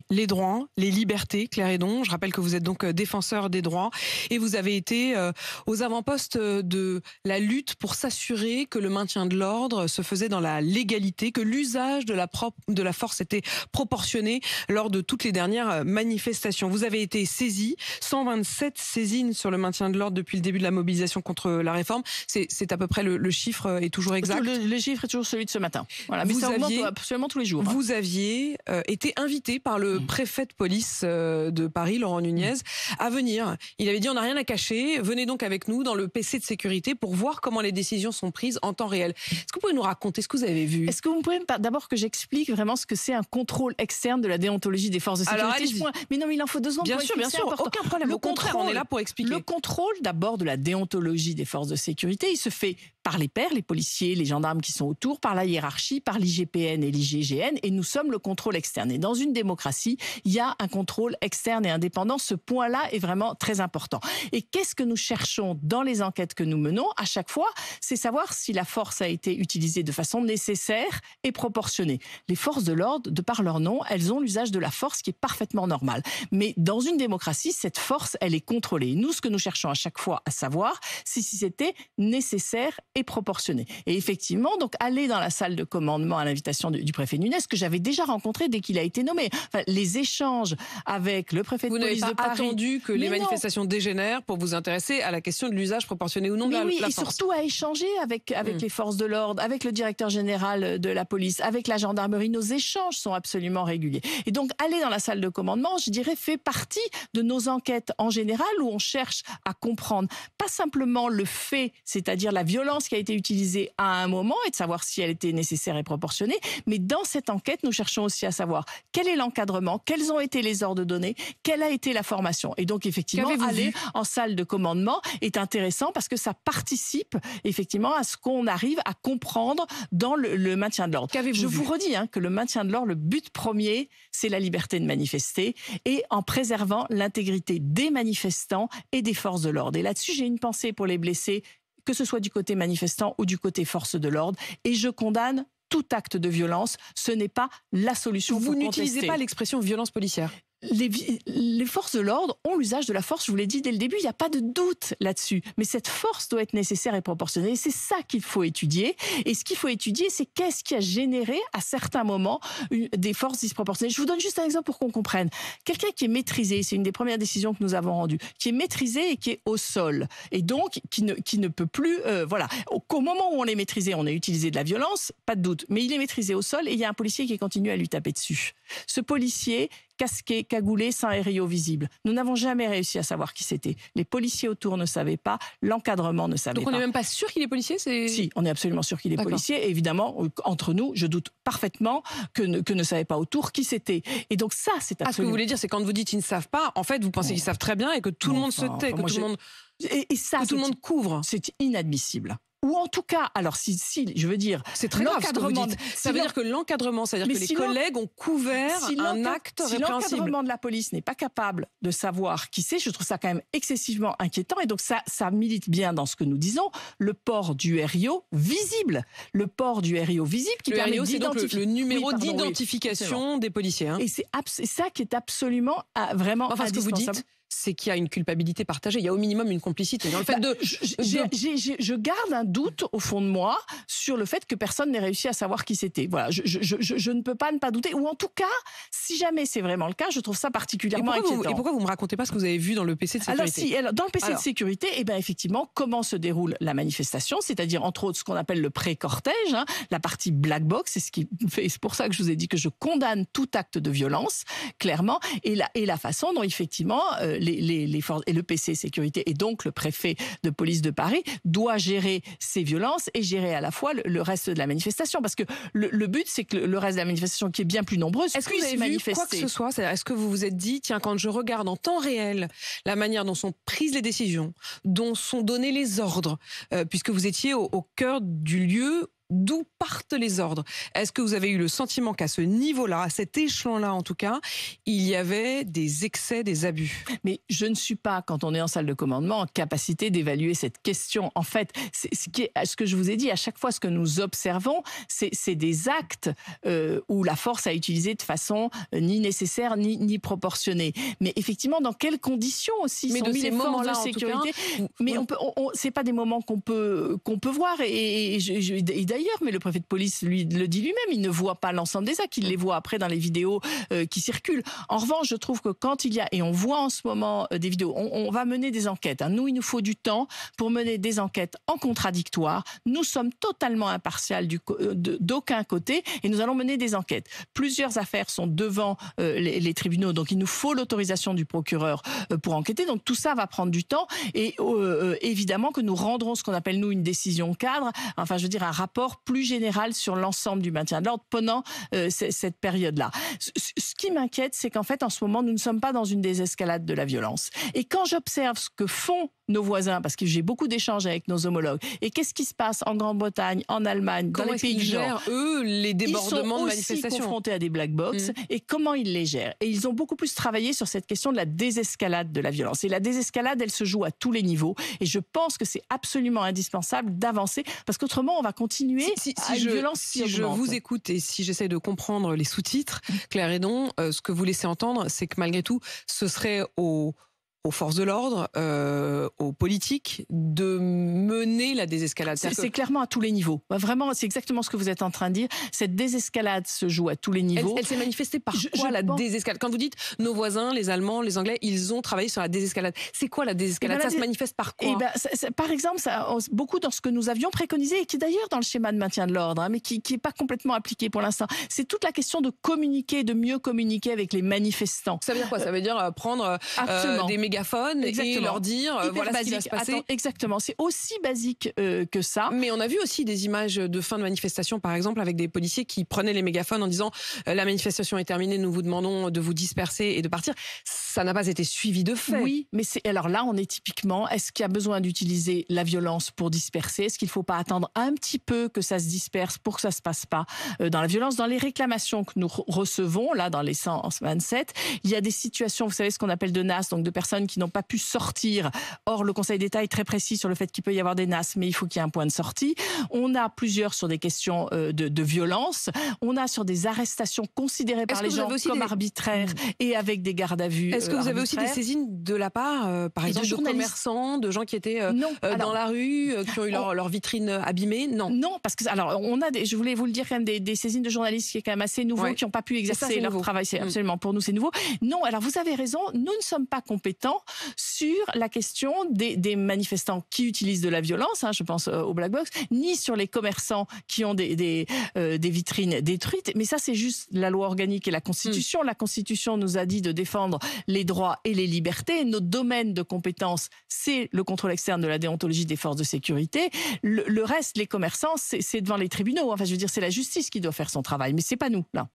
les droits, les libertés, Claire Hédon. Je rappelle que vous êtes donc défenseur des droits et vous avez été aux avant-postes de la lutte pour s'assurer que le maintien de l'ordre se faisait dans la légalité, que l'usage de la force était proportionné lors de toutes les dernières manifestations. Vous avez été saisi, 127 saisines sur le maintien de l'ordre depuis le début de la mobilisation contre la réforme. C'est à peu près le chiffre est toujours exact. Le chiffre est toujours celui de ce matin. Voilà, mais ça augmente absolument tous les jours. Vous aviez été invité par le préfet de police de Paris, Laurent Nunez, à venir. Il avait dit on n'a rien à cacher, venez donc avec nous dans le PC de sécurité pour voir comment les décisions sont prises en temps réel. Est-ce que vous pouvez nous raconter ce que vous avez vu? Est-ce que vous pouvez d'abord que j'explique vraiment ce que c'est un contrôle externe de la déontologie des forces de sécurité? Mais non, mais il en faut 2 secondes. Bien sûr, aucun problème. Au contraire, on est là pour expliquer. Le contrôle d'abord de la déontologie des forces de sécurité, il se fait par les pairs, les policiers, les gendarmes qui sont autour, par la hiérarchie, par l'IGPN et l'IGGN, et nous sommes le contrôle externe. Et dans une démocratie, il y a un contrôle externe et indépendant. Ce point-là est vraiment très important. Et qu'est-ce que nous cherchons dans les enquêtes que nous menons à chaque fois? C'est savoir si la force a été utilisée de façon nécessaire et proportionnée. Les forces de l'ordre, de par leur nom, elles ont l'usage de la force qui est parfaitement normal. Mais dans une démocratie, cette force, elle est contrôlée. Nous, ce que nous cherchons à chaque fois à savoir, c'est si c'était nécessaire et proportionné. Et effectivement, donc aller dans la salle de commandement à l'invitation du préfet Nunez, que j'avais déjà rencontré dès qu'il a été nommé. Enfin, les échanges avec le préfet de police de Paris. Vous n'avez pas attendu que les manifestations dégénèrent pour vous intéresser à la question de l'usage proportionné ou non de la force. Et surtout à échanger avec les forces de l'ordre, avec le directeur général de la police, avec la gendarmerie. Nos échanges sont absolument réguliers. Et donc, aller dans la salle de commandement, je dirais, fait partie de nos enquêtes en général où on cherche à comprendre pas simplement le fait, c'est-à-dire la violence qui a été utilisée à un moment et de savoir si elle était nécessaire et proportionnée, mais dans cette enquête, nous cherchons aussi à savoir quel est l'encadrement, quels ont été les ordres donnés, quelle a été la formation. Et donc, effectivement, aller en salle de commandement est intéressant parce que ça participe effectivement à ce qu'on arrive à comprendre dans le maintien de l'ordre. Je vous redis que le maintien de l'ordre, le but premier, c'est la liberté de manifester et en préservant l'intégrité des manifestants et des forces de l'ordre. Et là-dessus, j'ai une pensée pour les blessés, que ce soit du côté manifestant ou du côté force de l'ordre. Et je condamne tout acte de violence. Ce n'est pas la solution pour contester. Vous n'utilisez pas l'expression violence policière? Les forces de l'ordre ont l'usage de la force, je vous l'ai dit dès le début, il n'y a pas de doute là-dessus. Mais cette force doit être nécessaire et proportionnée. Et c'est ça qu'il faut étudier. Et ce qu'il faut étudier, c'est qu'est-ce qui a généré à certains moments des forces disproportionnées. Je vous donne juste un exemple pour qu'on comprenne. Quelqu'un qui est maîtrisé, c'est une des premières décisions que nous avons rendues, qui est maîtrisé et qui est au sol. Et donc, qui ne peut plus... Qu'au moment où on est maîtrisé, on a utilisé de la violence, pas de doute. Mais il est maîtrisé au sol et il y a un policier qui continue à lui taper dessus. Ce policier, casqué, cagoulé, sans RIO visible. Nous n'avons jamais réussi à savoir qui c'était. Les policiers autour ne savaient pas, l'encadrement ne savait pas. Donc on n'est même pas sûr qu'il est policier? Si, on est absolument sûr qu'il est policier. Et évidemment, entre nous, je doute parfaitement que ne savaient pas autour qui c'était. Et donc ça, c'est absolument... Ce que vous voulez dire, c'est quand vous dites qu'ils ne savent pas, en fait, vous pensez qu'ils savent très bien et que tout le monde se tait, que tout le monde couvre. C'est inadmissible. Ou en tout cas, alors si je veux dire... C'est très grave ce que vous dites. Ça veut dire que l'encadrement, c'est-à-dire que les collègues ont couvert un acte répréhensible. Si l'encadrement de la police n'est pas capable de savoir qui c'est, je trouve ça quand même excessivement inquiétant. Et donc ça milite bien dans ce que nous disons, le port du RIO visible. Le port du RIO visible qui permet d'identifier... Le RIO, c'est donc le numéro d'identification des policiers. Et c'est ça qui est absolument vraiment indispensable. Ce que vous dites, c'est qu'il y a une culpabilité partagée. Il y a au minimum une complicité. Dans le fait je garde un doute au fond de moi sur le fait que personne n'ait réussi à savoir qui c'était. Voilà, je ne peux pas ne pas douter. Ou en tout cas, si jamais c'est vraiment le cas, je trouve ça particulièrement inquiétant. Et pourquoi vous me racontez pas ce que vous avez vu dans le PC de sécurité? Alors, dans le PC de sécurité, effectivement, comment se déroule la manifestation, c'est-à-dire entre autres ce qu'on appelle le pré-cortège, la partie black box, c'est pour ça que je vous ai dit que je condamne tout acte de violence, clairement, et la façon dont effectivement les forces et le PC sécurité et donc le préfet de police de Paris doit gérer ces violences et gérer à la fois le reste de la manifestation, parce que le but c'est que le reste de la manifestation, qui est bien plus nombreuse, est-ce que vous avez vu quoi que ce soit? Est-ce que vous vous êtes dit, tiens, quand je regarde en temps réel la manière dont sont prises les décisions, dont sont donnés les ordres, puisque vous étiez au cœur du lieu d'où partent les ordres? Est-ce que vous avez eu le sentiment qu'à ce niveau-là, à cet échelon-là en tout cas, il y avait des excès, des abus? Mais je ne suis pas, quand on est en salle de commandement, en capacité d'évaluer cette question. En fait, ce que je vous ai dit, à chaque fois, ce que nous observons, c'est des actes où la force a utilisé de façon ni nécessaire ni proportionnée. Mais effectivement, dans quelles conditions aussi sont mis les forces de sécurité? Mais c'est pas des moments qu'on peut voir. Et d'ailleurs, mais le préfet de police lui le dit lui-même, il ne voit pas l'ensemble des actes, il les voit après dans les vidéos qui circulent. En revanche, je trouve que quand il y a, et on voit en ce moment des vidéos, on va mener des enquêtes. Nous, il nous faut du temps pour mener des enquêtes en contradictoire. Nous sommes totalement impartials d'aucun côté et nous allons mener des enquêtes. Plusieurs affaires sont devant les tribunaux, donc il nous faut l'autorisation du procureur pour enquêter. Donc tout ça va prendre du temps et évidemment que nous rendrons ce qu'on appelle nous une décision cadre, enfin je veux dire un rapport plus général sur l'ensemble du maintien de l'ordre pendant cette période-là. Ce qui m'inquiète, c'est qu'en fait en ce moment nous ne sommes pas dans une désescalade de la violence. Et quand j'observe ce que font nos voisins, parce que j'ai beaucoup d'échanges avec nos homologues, et qu'est-ce qui se passe en Grande-Bretagne, en Allemagne, dans les pays du Nord, gèrent, eux, les débordements de manifestations? Ils sont aussi confrontés à des black box, et comment ils les gèrent. Et ils ont beaucoup plus travaillé sur cette question de la désescalade de la violence. Et la désescalade, elle se joue à tous les niveaux, et je pense que c'est absolument indispensable d'avancer, parce qu'autrement, on va continuer à une violence qui augmente. Si je vous écoute et si j'essaie de comprendre les sous-titres, Claire Hédon, ce que vous laissez entendre, c'est que malgré tout, ce serait aux forces de l'ordre, aux politiques, de mener la désescalade. C'est clairement à tous les niveaux. Vraiment, c'est exactement ce que vous êtes en train de dire. Cette désescalade se joue à tous les niveaux. Elle s'est manifestée par quoi, la désescalade? Quand vous dites nos voisins, les Allemands, les Anglais, ils ont travaillé sur la désescalade. C'est quoi la désescalade? Ça se manifeste par quoi? Par exemple, beaucoup dans ce que nous avions préconisé, et qui est d'ailleurs dans le schéma de maintien de l'ordre, mais qui n'est pas complètement appliqué pour l'instant, c'est toute la question de communiquer, de mieux communiquer avec les manifestants. Ça veut dire quoi? Ça veut dire prendre des mégaphone et leur dire voilà ce qui va se passer. Exactement, c'est aussi basique que ça. Mais on a vu aussi des images de fin de manifestation, par exemple, avec des policiers qui prenaient les mégaphones en disant la manifestation est terminée, nous vous demandons de vous disperser et de partir. Ça n'a pas été suivi de fait. Oui, mais alors là, on est typiquement, est-ce qu'il y a besoin d'utiliser la violence pour disperser? Est-ce qu'il ne faut pas attendre un petit peu que ça se disperse pour que ça ne se passe pas dans la violence? Dans les réclamations que nous recevons, là, dans les 127, il y a des situations, vous savez, ce qu'on appelle de NAS, donc de personnes qui n'ont pas pu sortir. Or, le Conseil d'État est très précis sur le fait qu'il peut y avoir des NAS, mais il faut qu'il y ait un point de sortie. On a plusieurs sur des questions de violence. On a sur des arrestations considérées par les gens comme arbitraires et avec des gardes à vue. Est-ce que vous avez aussi des saisines de la part, par exemple, de commerçants, de gens qui étaient dans la rue, qui ont eu leur vitrine abîmée? Non, parce que alors on a je voulais vous le dire quand même des saisines de journalistes qui est quand même assez nouveau, qui n'ont pas pu exercer leur travail. C'est absolument pour nous c'est nouveau. Non, alors vous avez raison, nous ne sommes pas compétents sur la question des manifestants qui utilisent de la violence, je pense aux black box, ni sur les commerçants qui ont des vitrines détruites. Mais ça, c'est juste la loi organique et la Constitution. La Constitution nous a dit de défendre les droits et les libertés. Notre domaine de compétence, c'est le contrôle externe de la déontologie des forces de sécurité. Le reste, les commerçants, c'est devant les tribunaux. Enfin, je veux dire, c'est la justice qui doit faire son travail, mais c'est pas nous, là.